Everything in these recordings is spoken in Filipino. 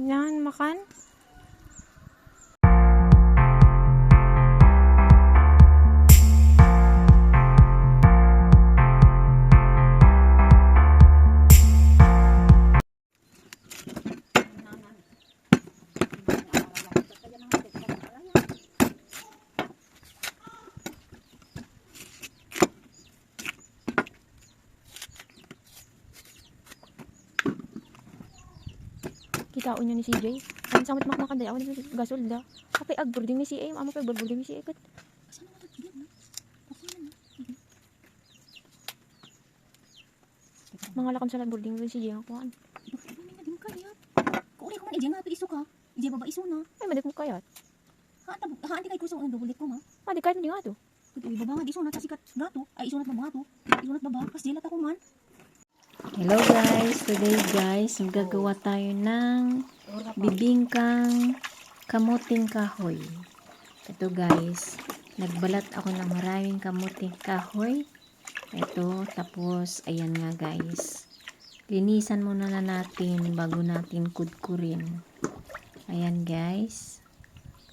Yan, makan. Kitaon niya ni CJ. Ang samot makmakan dahil ako ni gasol da. Kapay agboarding ni CA. Amo pa agboarding ni CA. Kat. Mga lakon sa boarding ni CJ. Ang kuhaan. Kung ko man ije nga iso ka. Ije baba iso na. Ay, madik mo kayat. Haan kay kurso ang dubulit ko ma. Madik kahit hindi nga to. Uy baba nga iso na ta sikat gato. Ay iso na baba to. Iso na baba. Pas dilat ako man. Hello guys, today guys, magagawa tayo ng bibingkang kamuting kahoy. Ito guys, nagbalat ako ng maraming kamuting kahoy. Ito, tapos ayan nga guys. Linisan muna na natin bago natin kudkurin. Ayan guys.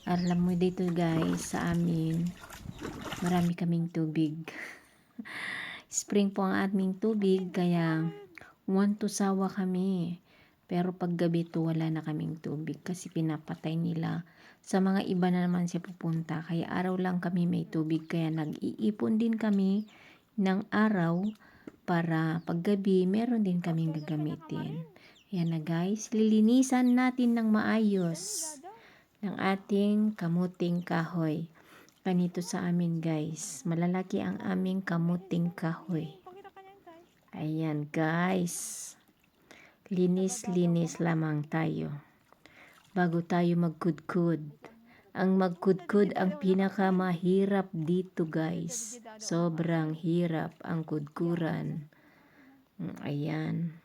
Alam mo dito guys, sa amin, marami kaming tubig. Spring po ang aming tubig, kaya want to sawa kami. Pero pag gabi to, wala na kaming tubig kasi pinapatay nila. Sa mga iba na naman siya pupunta, kaya araw lang kami may tubig, kaya nag-iipon din kami ng araw para pag gabi meron din kaming gagamitin. Ayan na guys, lilinisan natin ng maayos ng ating kamuting kahoy. Ganito sa amin guys, malalaki ang aming kamuting kahoy. Ayan guys, linis lamang tayo bago tayo magkudkud. Ang magkudkud ang pinakamahirap dito guys, sobrang hirap ang kudkuran. Ayan,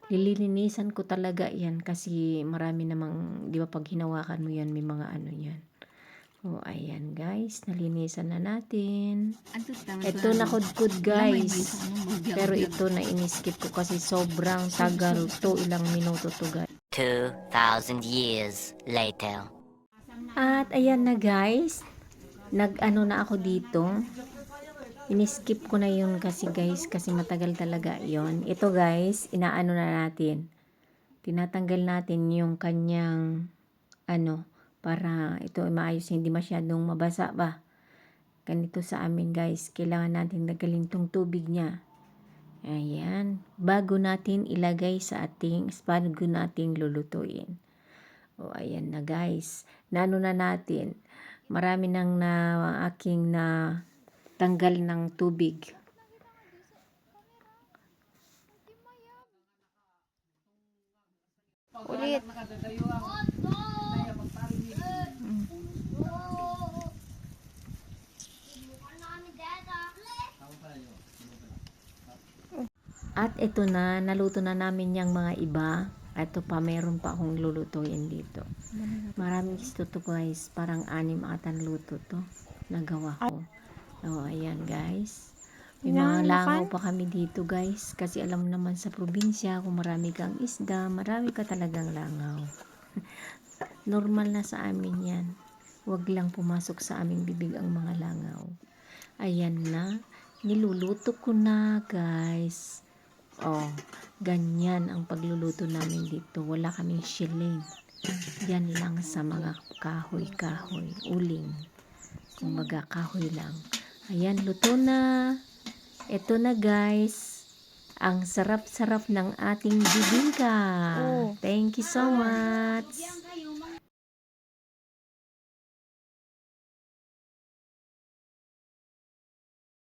lilinisan ko talaga yan kasi marami namang, di ba pag hinawakan mo yan may mga ano yan. Oh, ayan guys, nalinisan na natin. Ito na kudkud guys. Pero ito na iniskip ko kasi sobrang tagal to, ilang minuto to guys. 2,000 years later. At ayan na guys, nag-ano na ako dito. Iniskip ko na yun kasi guys, kasi matagal talaga yon. Ito guys, inaano na natin. Tinatanggal natin yung kanyang ano, para ito maayos, hindi masyadong mabasa ba. Ganito sa amin guys, kailangan natin tagalin tong tubig niya. Ayan, bago natin ilagay sa ating, bago nating lulutuin. O ayan na guys, naano na natin. Marami nang na aking na tanggal ng tubig. Ulit. At ito na, naluto na namin yung mga iba. Ito pa, mayroon pa akong lulutuin dito. Maraming gusto to guys, parang 6 atan luto to. Nagawa ko. O, ayan guys. May mga langaw pa kami dito guys. Kasi alam naman sa probinsya, kung marami kang isda, marami ka talagang langaw. Normal na sa amin yan. Huwag lang pumasok sa aming bibig ang mga langaw. Ayan na. Niluluto ko na guys. Oh, ganyan ang pagluluto namin dito. Wala kaming shilling. Yan lang sa mga kahoy-kahoy. Uling. Kumbaga kahoy lang. Ayan, luto na. Ito na guys. Ang sarap-sarap ng ating bibingka. Thank you so much.